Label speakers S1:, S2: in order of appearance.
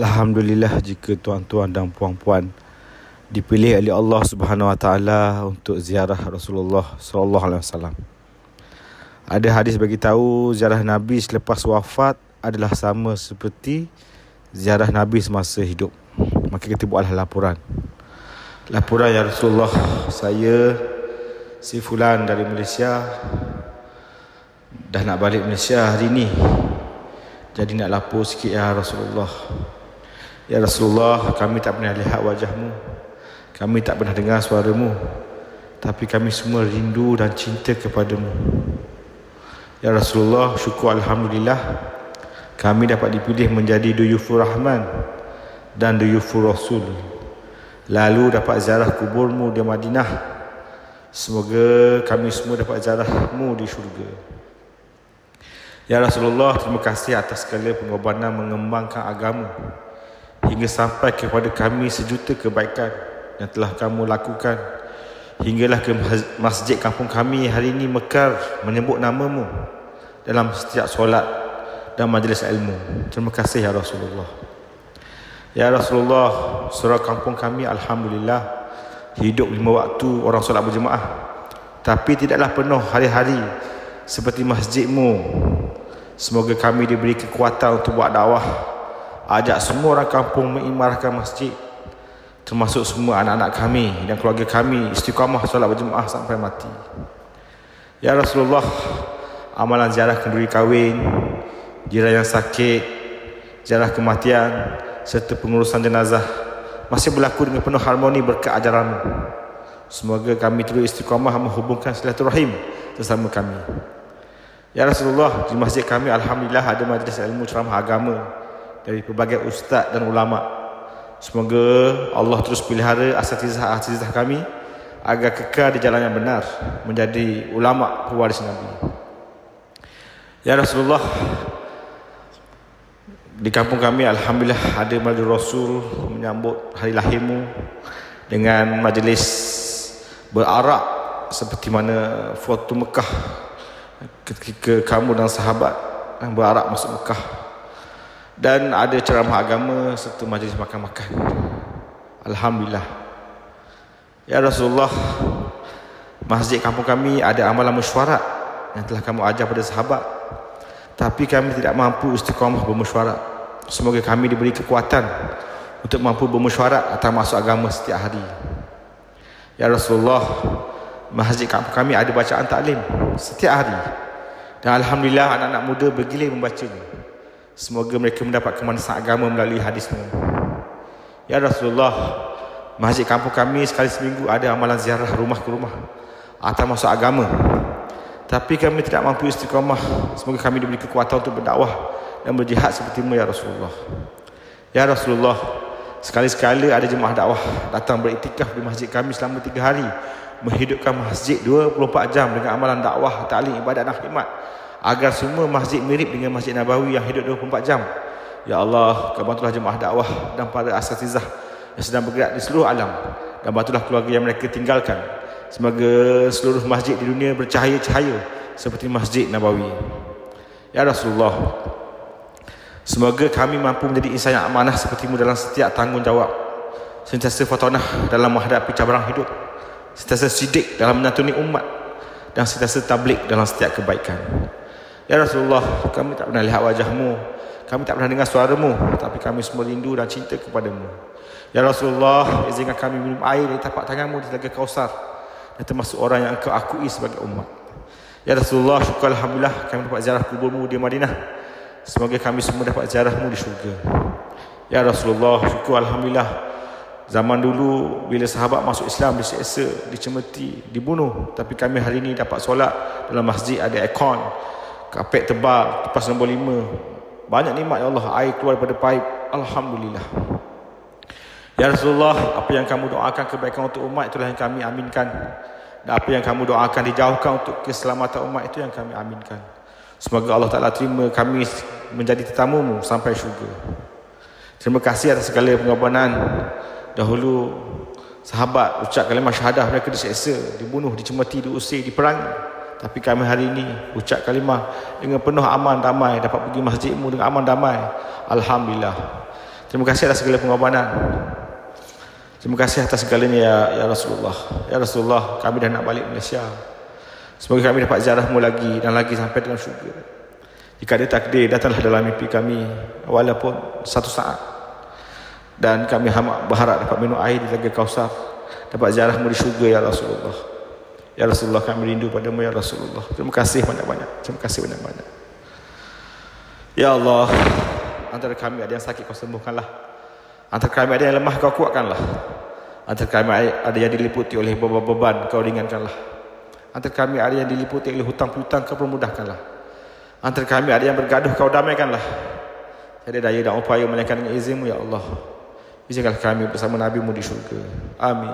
S1: Alhamdulillah jika tuan-tuan dan puan-puan dipilih oleh Allah Subhanahu Wa Taala untuk ziarah Rasulullah sallallahu alaihi wasallam. Ada hadis bagi tahu ziarah Nabi selepas wafat adalah sama seperti ziarah Nabi semasa hidup. Maka kita buatlah laporan. Laporan, ya Rasulullah, saya si fulan dari Malaysia dah nak balik Malaysia hari ni. Jadi nak lapor sikit ya Rasulullah. Ya Rasulullah, kami tak pernah lihat wajahmu, kami tak pernah dengar suaramu, tapi kami semua rindu dan cinta kepadamu. Ya Rasulullah, syukur Alhamdulillah kami dapat dipilih menjadi duyufur Rahman dan duyufur Rasul, lalu dapat ziarah kuburmu di Madinah. Semoga kami semua dapat ziarahmu di syurga. Ya Rasulullah, terima kasih atas segala pengorbanan mengembangkan agama hingga sampai kepada kami sejuta kebaikan yang telah kamu lakukan. Hinggalah ke masjid kampung kami hari ini mekar menyebut namamu dalam setiap solat dan majlis ilmu. Terima kasih ya Rasulullah. Ya Rasulullah, surau kampung kami Alhamdulillah hidup 5 waktu orang solat berjemaah, tapi tidaklah penuh hari-hari seperti masjidmu. Semoga kami diberi kekuatan untuk buat dakwah, ajak semua orang kampung mengimarahkan masjid, termasuk semua anak-anak kami dan keluarga kami istiqamah solat berjemaah sampai mati. Ya Rasulullah, amalan ziarah kenduri kahwin, jiran yang sakit, ziarah kematian serta pengurusan jenazah masih berlaku dengan penuh harmoni berkat ajaranmu. Semoga kami terus istiqamah menghubungkan silaturahim bersama kami. Ya Rasulullah, di masjid kami Alhamdulillah ada majlis ilmu ceramah agama dari pelbagai ustaz dan ulama. Semoga Allah terus pelihara asatizah kami agar kekal di jalan yang benar, menjadi ulama pewaris Nabi. Ya Rasulullah, di kampung kami Alhamdulillah ada majlis Rasul menyambut hari lahirmu dengan majlis berarak seperti mana foto Mekah ketika kamu dan sahabat yang berarak masuk Mekah, dan ada ceramah agama serta majlis makan-makan. Alhamdulillah. Ya Rasulullah, masjid kampung kami ada amalan mesyuarat yang telah kamu ajar pada sahabat, tapi kami tidak mampu istiqamah bermesyuarat. Semoga kami diberi kekuatan untuk mampu bermesyuarat atau masuk agama setiap hari. Ya Rasulullah, masjid kampung kami ada bacaan taklim setiap hari, dan Alhamdulillah anak-anak muda bergilir membacanya. Semoga mereka mendapat kemanisan agama melalui hadismu. Ya Rasulullah, masjid kampung kami sekali seminggu ada amalan ziarah rumah ke rumah atau masuk agama, tapi kami tidak mampu istiqamah. Semoga kami diberi kekuatan untuk berdakwah dan berjihad sepertimu ya Rasulullah. Ya Rasulullah, sekali-sekala ada jemaah dakwah datang beriktikaf di masjid kami selama 3 hari, menghidupkan masjid 24 jam dengan amalan dakwah, taklim, ibadat dan khidmat, agar semua masjid mirip dengan Masjid Nabawi yang hidup 24 jam. Ya Allah, bantulah jemaah dakwah dan para asatizah yang sedang bergerak di seluruh alam, dan bantulah keluarga yang mereka tinggalkan. Semoga seluruh masjid di dunia bercahaya-cahaya seperti Masjid Nabawi. Ya Rasulullah, semoga kami mampu menjadi insan yang amanah sepertimu dalam setiap tanggungjawab, sentiasa fatonah dalam menghadapi cabaran hidup, sentiasa sidik dalam menyantuni umat, dan sentiasa tablik dalam setiap kebaikan. Ya Rasulullah, kami tak pernah lihat wajahmu, kami tak pernah dengar suaramu, tapi kami semua rindu dan cinta kepadamu. Ya Rasulullah, izinkan kami minum air dari tapak tanganmu di Telaga Kausar, dan termasuk orang yang engkau akui sebagai umat. Ya Rasulullah, syukur Alhamdulillah kami dapat ziarah kuburmu di Madinah. Semoga kami semua dapat ziarahmu di syurga. Ya Rasulullah, syukur Alhamdulillah zaman dulu bila sahabat masuk Islam diseksa, dicemeti, dibunuh, tapi kami hari ini dapat solat dalam masjid, ada aircon, kapet tebal, kipas nombor 5. Banyak nikmat ya Allah, air keluar daripada paip. Alhamdulillah. Ya Rasulullah, apa yang kamu doakan kebaikan untuk umat itulah yang kami aminkan, dan apa yang kamu doakan dijauhkan untuk keselamatan umat itu yang kami aminkan. Semoga Allah Ta'ala terima kami menjadi tetamumu sampai syurga. Terima kasih atas segala pengorbanan. Dahulu sahabat ucap kalimah syahadah, mereka diseksa, dibunuh, dicemeti, diusir, diperangi, tapi kami hari ini ucap kalimah dengan penuh aman damai, dapat pergi masjidmu dengan aman damai. Alhamdulillah. Terima kasih atas segala pengorbanan. Terima kasih atas segalanya ya Rasulullah. Ya Rasulullah, kami dah nak balik Malaysia. Semoga kami dapat ziarahmu lagi dan lagi sampai dalam syurga. Jika ada takdir, datanglah dalam mimpi kami walaupun satu saat. Dan kami berharap dapat minum air di Telaga Kausar, dapat ziarahmu di syurga ya Rasulullah. Ya Rasulullah, kami rindu padamu ya Rasulullah. Terima kasih banyak-banyak. Terima kasih banyak-banyak. Ya Allah, antara kami ada yang sakit kau sembuhkanlah. Antara kami ada yang lemah kau kuatkanlah. Antara kami ada yang diliputi oleh beban-beban kau ringankanlah. Antara kami ada yang diliputi oleh hutang-hutang kau permudahkanlah. Antara kami ada yang bergaduh kau damaikanlah. Tiada daya dan upaya melainkan dengan izin-Mu ya Allah. Izinkanlah kami bersama Nabi-Mu di syurga. Amin.